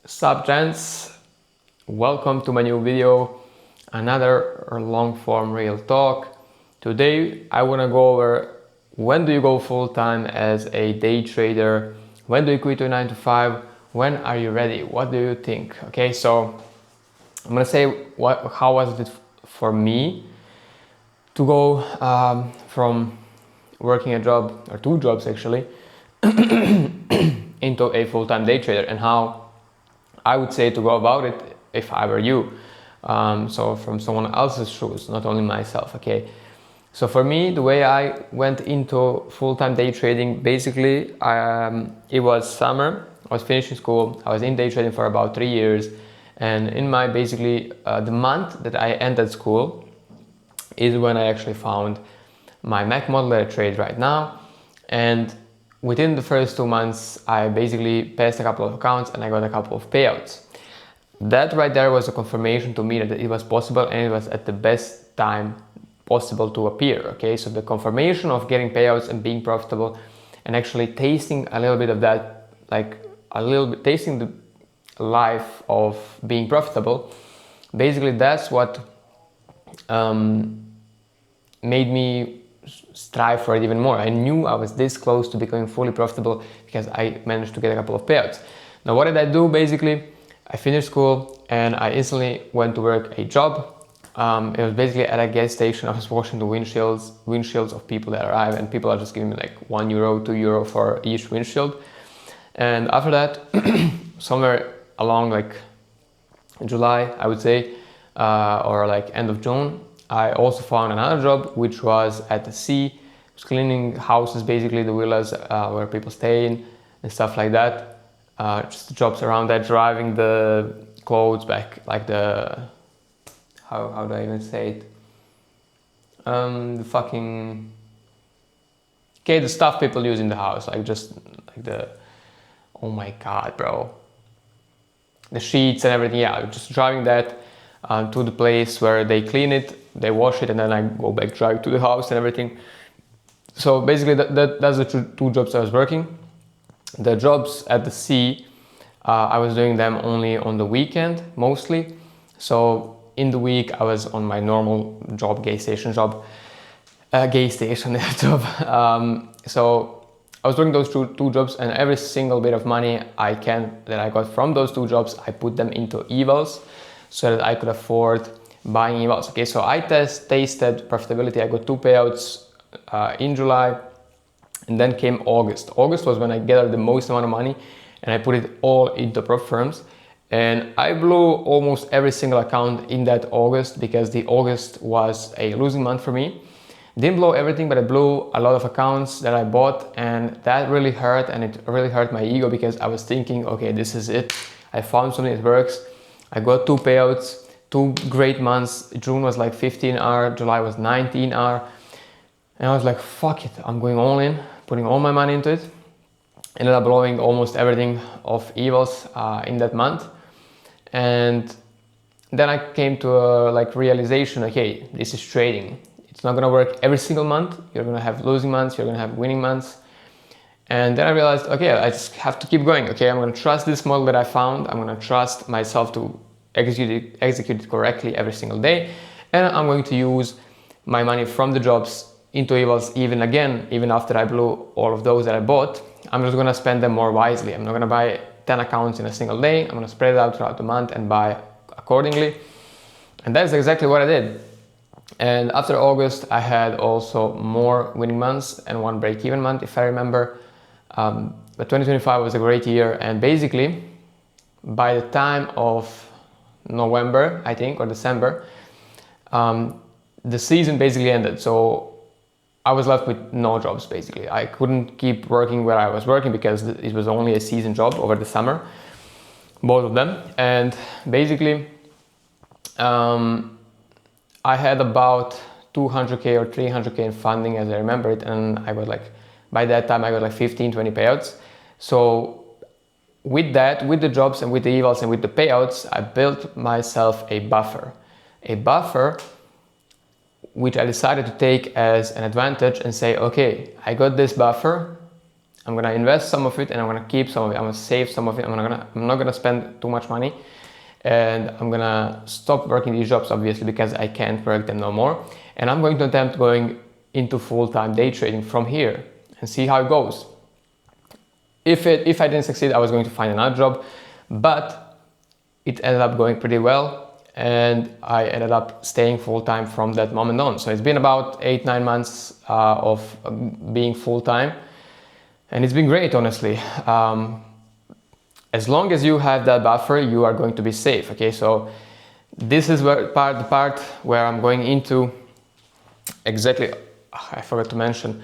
Sup gents, welcome to my new video, another long form real talk. Today I want to go over when do you go full time as a day trader, when do you quit your 9 to 5, when are you ready, what do you think? Okay, so I'm gonna say how was it for me to go from working a job or two jobs actually into a full-time day trader, and how I would say to go about it if I were you. So from someone else's shoes, not only myself, okay? So for me, the way I went into full-time day trading, basically, it was summer, I was finishing school, I was in day trading for about 3 years, and in my basically, the month that I ended school is when I actually found my Mac model that I trade right now. And within the first 2 months, I basically passed a couple of accounts and I got a couple of payouts. That right there was a confirmation to me that it was possible, and it was at the best time possible to appear. Okay, so the confirmation of getting payouts and being profitable and actually tasting a little bit of that, like a little bit tasting the life of being profitable, basically that's what made me strive for it even more. I knew I was this close to becoming fully profitable because I managed to get a couple of payouts. Now, what did I do? Basically, I finished school and I instantly went to work a job. It was basically at a gas station. I was washing the windshields of people that arrive, and people are just giving me like €1, €2 for each windshield. And after that, somewhere along like July, I would say, or like end of June, I also found another job, which was at the sea. I was cleaning houses, basically the villas where people stay in and stuff like that. Just jobs around that, driving the clothes back, like the, how do I even say it? The fucking, okay, the stuff people use in the house, like just like the, oh my god, bro. The sheets and everything, yeah, just driving that to the place where they clean it, they wash it, and then I go back, drive to the house and everything. So basically that's the two jobs I was working. The jobs at the sea, I was doing them only on the weekend mostly. So in the week I was on my normal job, gas station job. So I was doing those two jobs, and every single bit of money that I got from those two jobs, I put them into evals so that I could afford buying evals. Okay, so I tasted profitability. I got two payouts in July, and then came August. August was when I gathered the most amount of money, and I put it all into prop firms. And I blew almost every single account in that August, because the August was a losing month for me. Didn't blow everything, but I blew a lot of accounts that I bought, and that really hurt, and it really hurt my ego, because I was thinking, okay, this is it. I found something that works. I got two payouts, 2 great months. June was like 15R, July was 19R. And I was like, fuck it, I'm going all in, putting all my money into it. Ended up blowing almost everything of evals in that month. And then I came to a realization, okay, this is trading. It's not gonna work every single month. You're gonna have losing months, you're gonna have winning months. And then I realized, okay, I just have to keep going. Okay, I'm gonna trust this model that I found. I'm gonna trust myself to execute it correctly every single day. And I'm going to use my money from the jobs into evals even after I blew all of those that I bought. I'm just gonna spend them more wisely. I'm not gonna buy 10 accounts in a single day. I'm gonna spread it out throughout the month and buy accordingly. And that's exactly what I did. And after August, I had also more winning months and one break-even month, if I remember. But 2025 was a great year, and basically, by the time of November, I think, or December, the season basically ended. So I was left with no jobs, basically. I couldn't keep working where I was working because it was only a season job over the summer, both of them. And basically, I had about 200K or 300K in funding, as I remember it, and I got by that time I got 15, 20 payouts. So with that, with the jobs and with the evals and with the payouts, I built myself a buffer which I decided to take as an advantage and say, okay, I got this buffer, I'm gonna invest some of it and I'm gonna keep some of it. I'm gonna save some of it. I'm not gonna spend too much money, and I'm gonna stop working these jobs obviously because I can't work them no more. And I'm going to attempt going into full-time day trading from here and see how it goes. If I didn't succeed, I was going to find another job, but it ended up going pretty well, and I ended up staying full-time from that moment on. So it's been about 8-9 months of being full-time, and it's been great, honestly. As long as you have that buffer, you are going to be safe. Okay, so this is where the part where I'm going into exactly. I forgot to mention.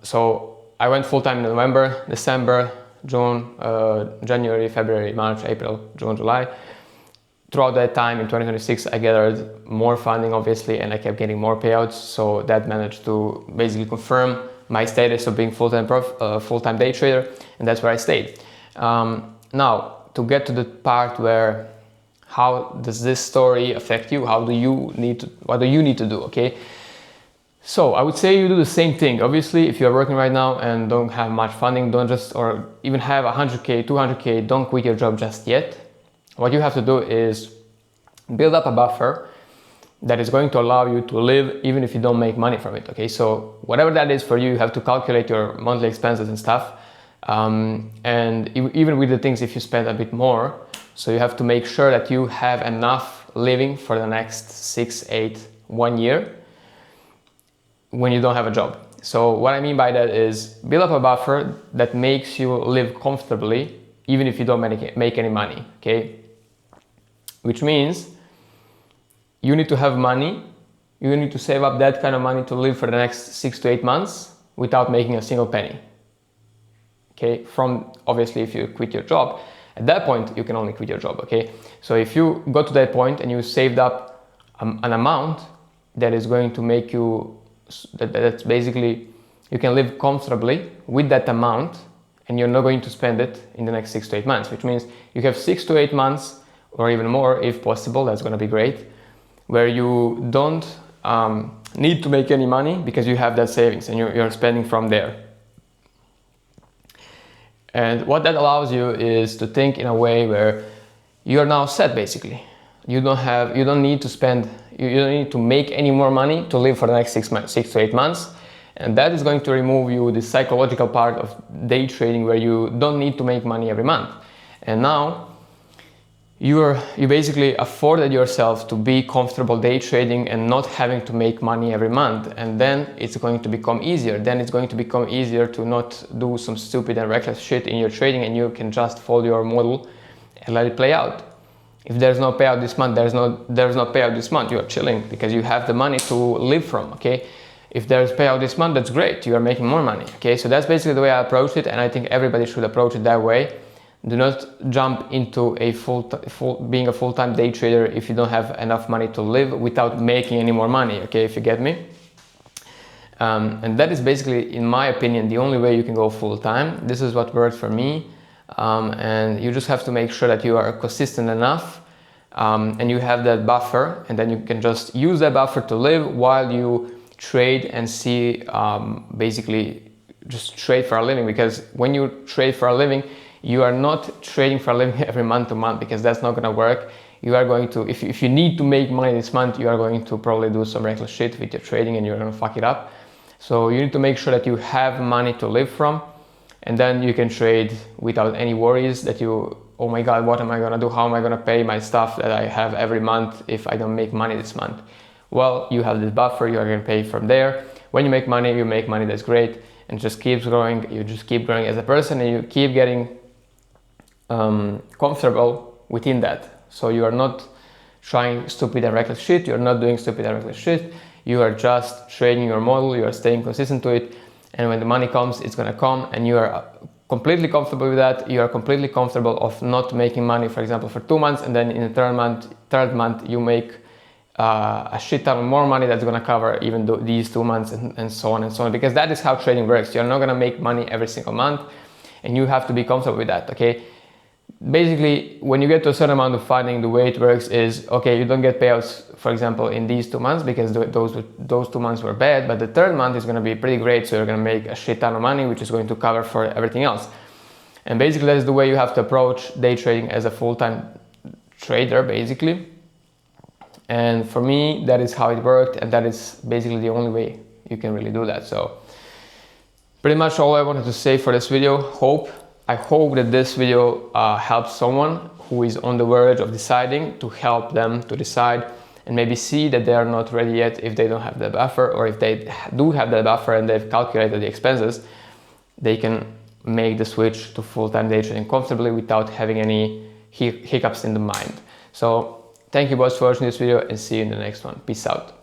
So I went full-time in November, December, June, January, February, March, April, June, July. Throughout that time in 2026, I gathered more funding, obviously, and I kept getting more payouts. So that managed to basically confirm my status of being full-time day trader, and that's where I stayed. Now, to get to the part where how does this story affect you? What do you need to do? Okay. So I would say you do the same thing. Obviously, if you're working right now and don't have much funding, don't just, or even have 100K, 200K, don't quit your job just yet. What you have to do is build up a buffer that is going to allow you to live even if you don't make money from it. Okay, so whatever that is for you, you have to calculate your monthly expenses and stuff. And even with the things, if you spend a bit more, so you have to make sure that you have enough living for the next 6, 8, 1 year when you don't have a job. So what I mean by that is build up a buffer that makes you live comfortably even if you don't make any money, okay? Which means you need to have money, you need to save up that kind of money to live for the next 6 to 8 months without making a single penny. Okay, from obviously if you quit your job, at that point you can only quit your job, okay? So if you got to that point and you saved up an amount that is going to make you, that's basically, you can live comfortably with that amount and you're not going to spend it in the next 6 to 8 months, which means you have 6 to 8 months or even more if possible, that's gonna be great, where you don't need to make any money because you have that savings and you're spending from there. And what that allows you is to think in a way where you're now set basically. You don't need to make any more money to live for the next 6 to 8 months. And that is going to remove you the psychological part of day trading where you don't need to make money every month. And now you basically afforded yourself to be comfortable day trading and not having to make money every month. And then it's going to become easier. Then it's going to become easier to not do some stupid and reckless shit in your trading, and you can just follow your model and let it play out. If there's no payout this month, there's no payout this month. You are chilling because you have the money to live from, okay? If there's payout this month, that's great. You are making more money, okay? So that's basically the way I approached it, and I think everybody should approach it that way. Do not jump into being a full-time day trader if you don't have enough money to live without making any more money, okay, if you get me. And that is basically, in my opinion, the only way you can go full-time. This is what worked for me. And you just have to make sure that you are consistent enough and you have that buffer, and then you can just use that buffer to live while you trade and see, basically just trade for a living. Because when you trade for a living, you are not trading for a living every month to month, because that's not going to work. You are going to, if you need to make money this month, you are going to probably do some reckless shit with your trading and you're going to fuck it up. So you need to make sure that you have money to live from, and then you can trade without any worries that you, oh my God, what am I going to do? How am I going to pay my stuff that I have every month if I don't make money this month? Well, you have this buffer, you are going to pay from there. When you make money, that's great, and just keeps growing. You just keep growing as a person, and you keep getting comfortable within that. So you are not trying stupid and reckless shit. You're not doing stupid and reckless shit. You are just trading your model. You are staying consistent to it. And when the money comes, it's going to come, and you are completely comfortable with that. You are completely comfortable of not making money, for example, for 2 months, and then in the third month, you make a shit ton more money that's going to cover even these 2 months, and so on and so on, because that is how trading works. You're not going to make money every single month, and you have to be comfortable with that, okay? basically, when you get to a certain amount of funding, the way it works is, okay, you don't get payouts, for example, in these 2 months because those 2 months were bad, but the third month is going to be pretty great, so you're going to make a shit ton of money, which is going to cover for everything else. And basically, that is the way you have to approach day trading as a full-time trader, basically. And for me, that is how it worked, and that is basically the only way you can really do that. So pretty much all I wanted to say for this video. I hope that this video helps someone who is on the verge of deciding, to help them to decide and maybe see that they are not ready yet if they don't have the buffer, or if they do have the buffer and they've calculated the expenses, they can make the switch to full-time day trading comfortably without having any hiccups in the mind. So thank you boys for watching this video, and see you in the next one. Peace out.